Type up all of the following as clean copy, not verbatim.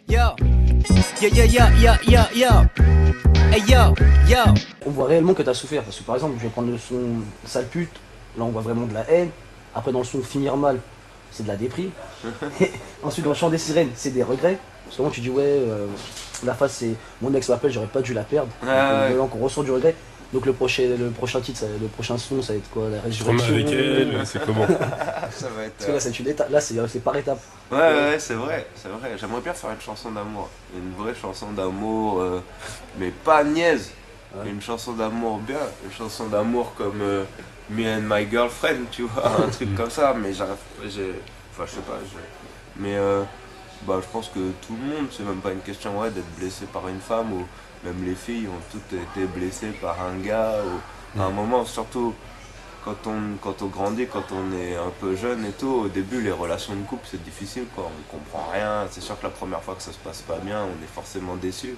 Yo, yo, yo, yo, yo, yo, yo. Hey yo, yo. On voit réellement que t'as souffert, parce que par exemple, je vais prendre le son sale pute, là on voit vraiment de la haine. Après dans le son finir mal, c'est de la déprime. Et ensuite dans le chant des sirènes, c'est des regrets. Parce que moi tu dis ouais, la face c'est mon ex m'appelle, j'aurais pas dû la perdre. Donc on ressent du regret. Donc le prochain titre, le prochain son, ça va être quoi? La résurrection. Avec elle, c'est comment? Ça va être. Parce que là c'est une étape, là c'est par étape. Ouais, c'est vrai, c'est vrai. J'aimerais bien faire une chanson d'amour. Une vraie chanson d'amour, mais pas niaise. Ouais. Une chanson d'amour bien. Une chanson d'amour comme Me and My Girlfriend, tu vois, un truc comme ça. Mais enfin, je sais pas. Mais bah, je pense que tout le monde, c'est même pas une question d'être blessé par une femme ou même les filles ont toutes été blessées par un gars ou à un moment, surtout. Quand on grandit, quand on est un peu jeune et tout, au début les relations de couple c'est difficile quoi, on comprend rien, c'est sûr que la première fois que ça se passe pas bien, on est forcément déçu.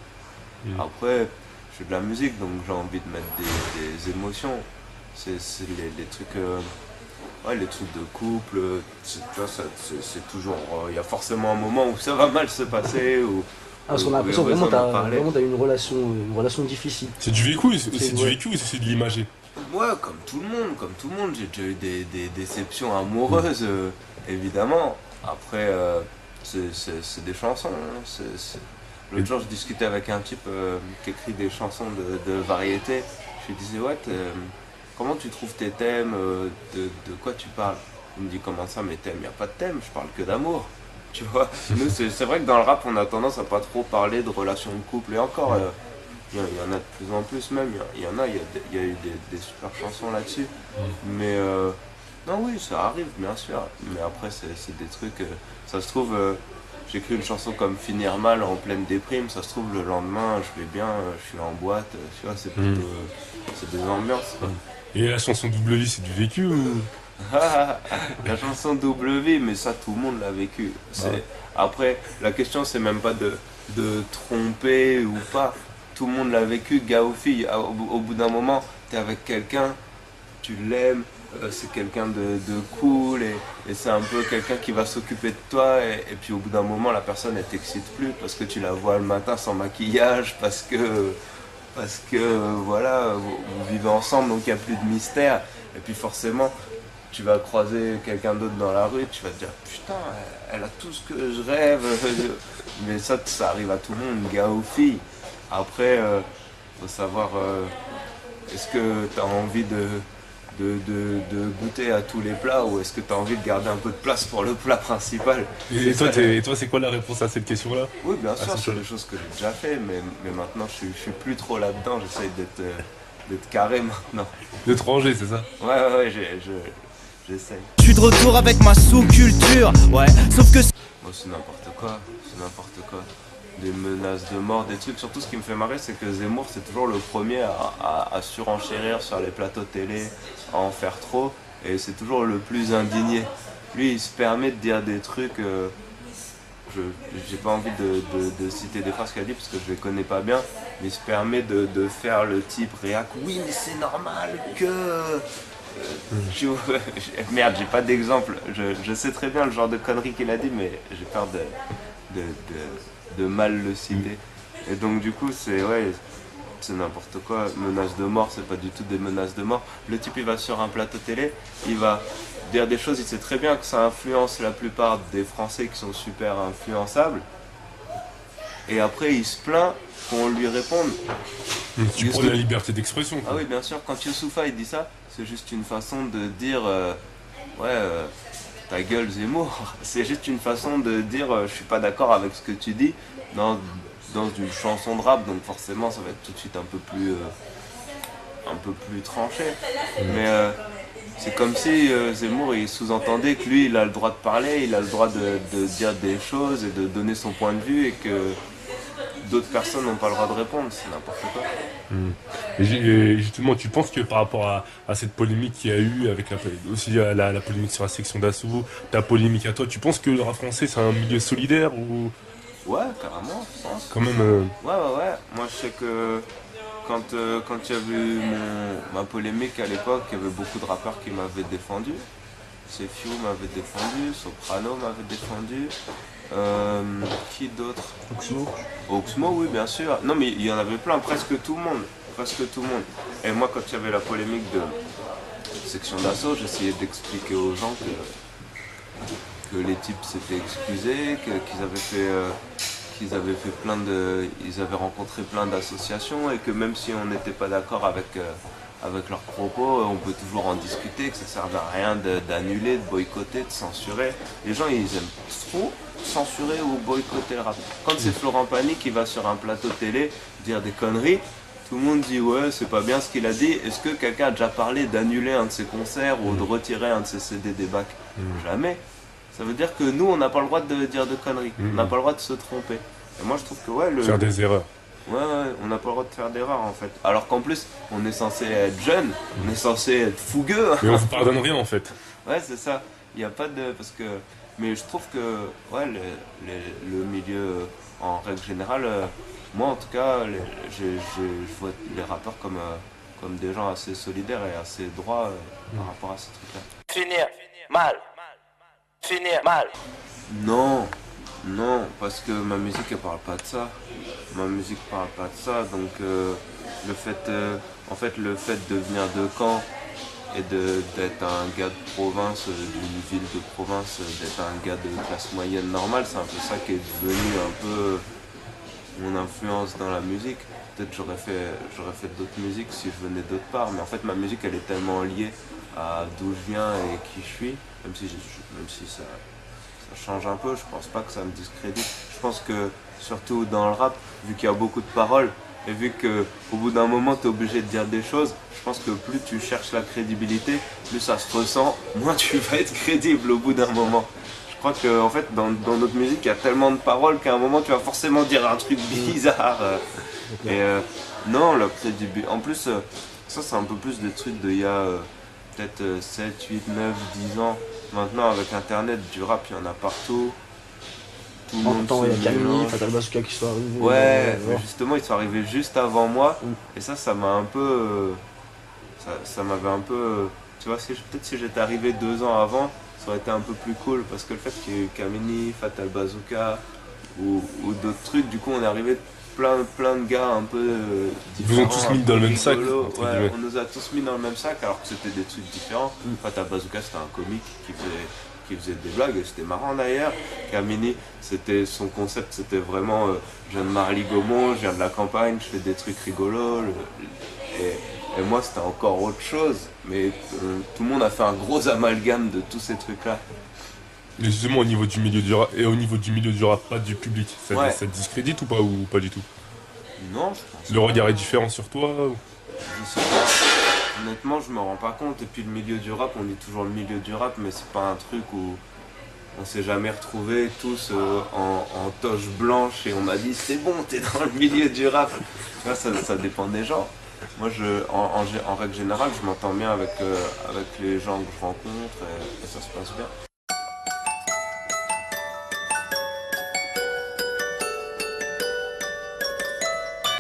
Après, je fais de la musique donc j'ai envie de mettre des émotions, c'est les trucs, les trucs de couple, tu vois, c'est toujours, il y a forcément un moment où ça va mal se passer, ou Parce qu'on a l'impression vraiment t'as eu une relation difficile. C'est du vécu, c'est du vécu ou c'est de l'imagé? Ouais, comme tout le monde, j'ai déjà eu des déceptions amoureuses, évidemment. Après, c'est des chansons. L'autre jour, je discutais avec un type qui écrit des chansons de variété. Je lui disais, comment tu trouves tes thèmes, de quoi tu parles? Il me dit, comment ça, mes thèmes? Il n'y a pas de thème, je parle que d'amour. Tu vois, nous, c'est vrai que dans le rap, on a tendance à pas trop parler de relations de couple, et encore. Il y en a de plus en plus même, il y a eu des super chansons là-dessus. Mais non oui, ça arrive bien sûr. Mais après c'est des trucs, ça se trouve, j'écris une chanson comme Finir mal en pleine déprime, ça se trouve le lendemain je vais bien, je suis en boîte, tu vois, c'est plutôt, c'est des ambiances quoi. Et la chanson Double Vie, c'est du vécu ou? La chanson Double Vie, mais ça tout le monde l'a vécu. Après, la question c'est même pas de tromper ou pas. Tout le monde l'a vécu, gars ou fille. Au bout d'un moment, tu es avec quelqu'un, tu l'aimes, c'est quelqu'un de cool et c'est un peu quelqu'un qui va s'occuper de toi. Et puis au bout d'un moment, la personne elle t'excite plus parce que tu la vois le matin sans maquillage, parce que voilà, vous vivez ensemble donc il n'y a plus de mystère. Et puis forcément, tu vas croiser quelqu'un d'autre dans la rue, tu vas te dire putain, elle a tout ce que je rêve. Mais ça arrive à tout le monde, gars ou fille. Après, faut savoir, est-ce que tu as envie de goûter à tous les plats ou est-ce que tu as envie de garder un peu de place pour le plat principal? Et toi, c'est quoi la réponse à cette question-là? Oui, bien sûr, c'est des choses que j'ai déjà fait, mais maintenant je suis plus trop là-dedans, j'essaye d'être carré maintenant. De te ranger, c'est ça? Ouais, j'essaye. Je suis de retour avec ma sous-culture, ouais, sauf que Bon, c'est n'importe quoi. Des menaces de mort, des trucs. Surtout, ce qui me fait marrer, c'est que Zemmour, c'est toujours le premier à surenchérir sur les plateaux télé, à en faire trop, et c'est toujours le plus indigné. Lui, il se permet de dire des trucs. J'ai pas envie de citer des phrases qu'il a dit parce que je les connais pas bien, mais il se permet de faire le type réac. Oui, mais c'est normal que. Merde, j'ai pas d'exemple. Je sais très bien le genre de conneries qu'il a dit, mais j'ai peur de mal le citer. Et donc du coup c'est n'importe quoi. Menaces de mort, c'est pas du tout des menaces de mort. Le type il va sur un plateau télé, il va dire des choses, il sait très bien que ça influence la plupart des Français qui sont super influençables. Et après il se plaint qu'on lui réponde. Tu prends la liberté d'expression. Ah oui bien sûr, quand Youssoupha il dit ça, c'est juste une façon de dire ta gueule Zemmour, c'est juste une façon de dire je suis pas d'accord avec ce que tu dis dans une chanson de rap, donc forcément ça va être tout de suite un peu plus tranché. Mais c'est comme si Zemmour il sous-entendait que lui il a le droit de parler, il a le droit de dire des choses et de donner son point de vue et que d'autres personnes n'ont pas le droit de répondre, c'est n'importe quoi. Et justement, tu penses que par rapport à cette polémique qu'il y a eu, avec aussi la polémique sur la section d'assaut, ta polémique à toi, tu penses que le rap français c'est un milieu solidaire ou? Ouais, carrément, je pense. Quand même. Ouais. Moi je sais que quand il y a eu ma polémique à l'époque, il y avait beaucoup de rappeurs qui m'avaient défendu. Sefiu m'avait défendu, Soprano m'avait défendu. Qui d'autre? Oxmo. Oxmo, oui, bien sûr. Non, mais il y en avait plein, presque tout le monde. Presque tout le monde. Et moi, quand il y avait la polémique de section d'assaut, j'essayais d'expliquer aux gens que les types s'étaient excusés, qu'ils avaient fait ils avaient rencontré plein d'associations et que même si on n'était pas d'accord avec leurs propos, on peut toujours en discuter, que ça ne servait à rien d'annuler, de boycotter, de censurer. Les gens, ils aiment trop censurer ou boycotter le rap. Quand c'est Florent Pagny qui va sur un plateau télé dire des conneries, tout le monde dit ouais, c'est pas bien ce qu'il a dit. Est-ce que quelqu'un a déjà parlé d'annuler un de ses concerts ou de retirer un de ses CD des bacs? Jamais. Ça veut dire que nous, on n'a pas le droit de dire de conneries. On n'a pas le droit de se tromper. Et moi, je trouve que ouais, Faire des erreurs. Ouais, on n'a pas le droit de faire d'erreurs en fait. Alors qu'en plus, on est censé être jeune, on est censé être fougueux. Mais on vous pardonne rien en fait. Ouais, c'est ça. Il n'y a pas de... Parce que... Mais je trouve que ouais, le milieu, en règle générale, moi en tout cas, je vois les rappeurs comme des gens assez solidaires et assez droits par rapport à ces trucs-là. Finir mal. Finir mal. Non, parce que ma musique elle parle pas de ça. Ma musique parle pas de ça, donc le fait de venir de Caen et d'être un gars de province, d'une ville de province, d'être un gars de classe moyenne normale, c'est un peu ça qui est devenu un peu mon influence dans la musique. Peut-être j'aurais fait d'autres musiques si je venais d'autre part, mais en fait ma musique elle est tellement liée à d'où je viens et qui je suis, même si ça change un peu, je pense pas que ça me discrédite. Je pense que surtout dans le rap, vu qu'il y a beaucoup de paroles et vu qu'au bout d'un moment tu es obligé de dire des choses, je pense que plus tu cherches la crédibilité, plus ça se ressent, moins tu vas être crédible au bout d'un moment. Je crois que en fait dans notre musique il y a tellement de paroles qu'à un moment tu vas forcément dire un truc bizarre. Non, la crédibilité. En plus, ça c'est un peu plus des trucs d'il y a peut-être 7, 8, 9, 10 ans. Maintenant avec internet, du rap il y en a partout. Tout le monde Pourtant, il y a se Camille, mélange. Fatal Bazooka qui sont arrivés. Ouais, mais justement ils sont arrivés juste avant moi. Et ça m'a un peu... ça m'avait un peu... Tu vois, peut-être si j'étais arrivé 2 ans avant, ça aurait été un peu plus cool. Parce que le fait qu'il y ait eu Kamini, Fatal Bazooka ou d'autres trucs, du coup on est arrivé plein de gars un peu différents. Ils vous ont tous mis dans le même sac, rigolos. entre Ouais, guillemets. on nous a tous mis dans le même sac alors que c'était des trucs différents. Fatal Bazooka c'était un comique qui faisait des blagues et c'était marrant d'ailleurs. Kamini, son concept c'était vraiment je viens de Marly-Gaumont, je viens de la campagne, je fais des trucs rigolos. Et moi c'était encore autre chose, mais tout le monde a fait un gros amalgame de tous ces trucs là. Et justement au niveau du milieu du rap, et au niveau du milieu du rap, pas du public, ça, Ouais. ça te discrédite ou pas du tout? Non, je pense Le regard est différent sur toi ou... Je sais pas. Honnêtement, je me rends pas compte. Et puis le milieu du rap, on dit toujours le milieu du rap, mais c'est pas un truc où on s'est jamais retrouvés tous en toche blanche et on m'a dit c'est bon, t'es dans le milieu du rap. Tu vois, ça dépend des gens. Moi, en règle générale, je m'entends bien avec les gens que je rencontre et ça se passe bien.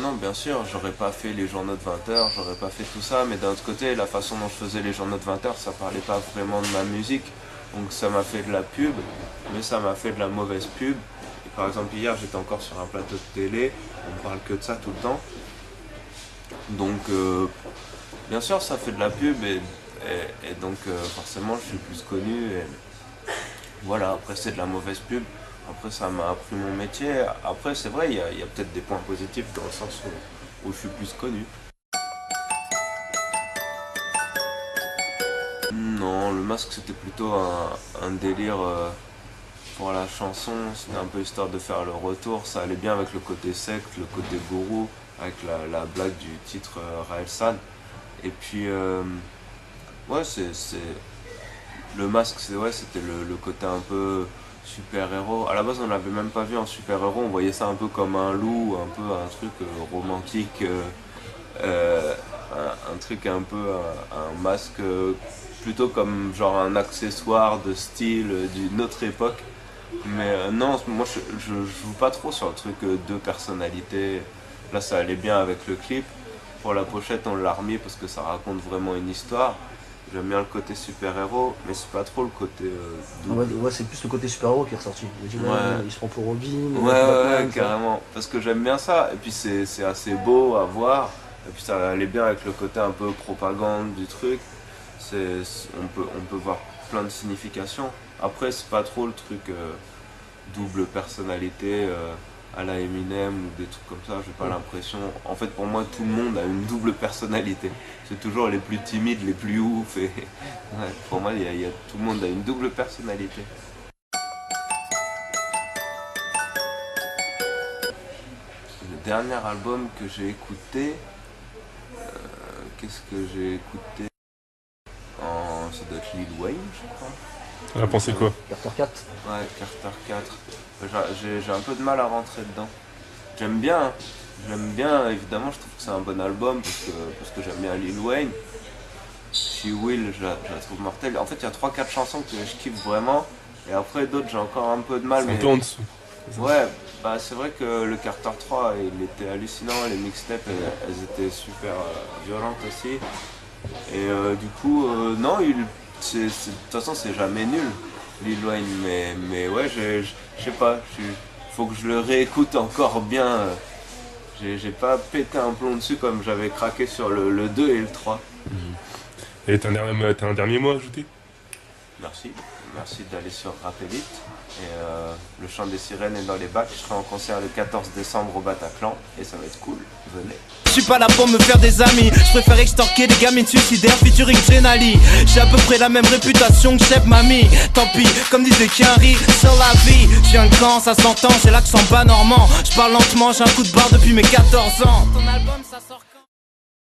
Non, bien sûr, j'aurais pas fait les journaux de 20h, j'aurais pas fait tout ça, mais d'un autre côté, la façon dont je faisais les journaux de 20h, ça parlait pas vraiment de ma musique. Donc ça m'a fait de la pub, mais ça m'a fait de la mauvaise pub. Et par exemple, hier, j'étais encore sur un plateau de télé, on parle que de ça tout le temps. Donc, bien sûr, ça fait de la pub et donc forcément, je suis plus connu. Et voilà, après, c'est de la mauvaise pub. Après, ça m'a appris mon métier. Après, c'est vrai, il y a peut-être des points positifs dans le sens où je suis plus connu. Non, le masque, c'était plutôt un délire pour la chanson. C'était un peu histoire de faire le retour. Ça allait bien avec le côté secte, le côté gourou, avec la blague du titre Raël San. Et puis, ouais, le masque, c'était le côté un peu super-héros. À la base, on l'avait même pas vu en super-héros, on voyait ça un peu comme un loup, un peu un truc romantique, un truc un peu, un masque plutôt comme genre un accessoire de style d'une autre époque. Mais non, moi je joue pas trop sur le truc de personnalité. Là, ça allait bien avec le clip. Pour la pochette, on l'a remis parce que ça raconte vraiment une histoire. J'aime bien le côté super-héros, mais c'est pas trop le côté double. Ouais, c'est plus le côté super-héros qui est ressorti. Il dit, ouais, Ouais. il se prend pour Robin. Ouais, carrément. Parce que j'aime bien ça. Et puis c'est assez beau à voir. Et puis ça allait bien avec le côté un peu propagande du truc. On peut voir plein de significations. Après, c'est pas trop le truc double personnalité à la Eminem ou des trucs comme ça. J'ai pas l'impression. En fait, pour moi, tout le monde a une double personnalité. C'est toujours les plus timides, les plus ouf. Et ouais, pour moi, tout le monde a une double personnalité. Le dernier album que j'ai écouté, qu'est-ce que j'ai écouté? Ça doit être Lil Wayne, je crois. Elle a pensé quoi? Carter 4. Ouais, Carter 4. J'ai un peu de mal à rentrer dedans. J'aime bien, évidemment, je trouve que c'est un bon album parce que j'aime bien Lil Wayne. She Will, je la trouve mortelle. En fait, il y a 3-4 chansons que je kiffe vraiment, et après d'autres, j'ai encore un peu de mal. C'est un peu en dessous. Ouais, bah c'est vrai que le Carter 3, il était hallucinant, les mixtapes, elles étaient super violentes aussi. Et du coup, non, de toute façon, c'est jamais nul, Lil Wayne, mais ouais, je sais pas, faut que je le réécoute encore bien. J'ai pas pété un plomb dessus comme j'avais craqué sur le 2 et le 3. Et t'as un dernier mot à ajouter? Merci d'aller sur Rap Elite. Et le chant des sirènes est dans les bacs. Je serai en concert le 14 décembre au Bataclan et ça va être cool. Venez. Je suis pas là pour me faire des amis, je préfère extorquer des gamines suicidaires featuring Genali. J'ai à peu près la même réputation que Chef Mamie. Tant pis, comme disait Quinry, sur la vie. Je viens de quand, ça s'entend, j'ai l'accent bas normand. Je parle lentement, j'ai un coup de barre depuis mes 14 ans. Ton album ça sort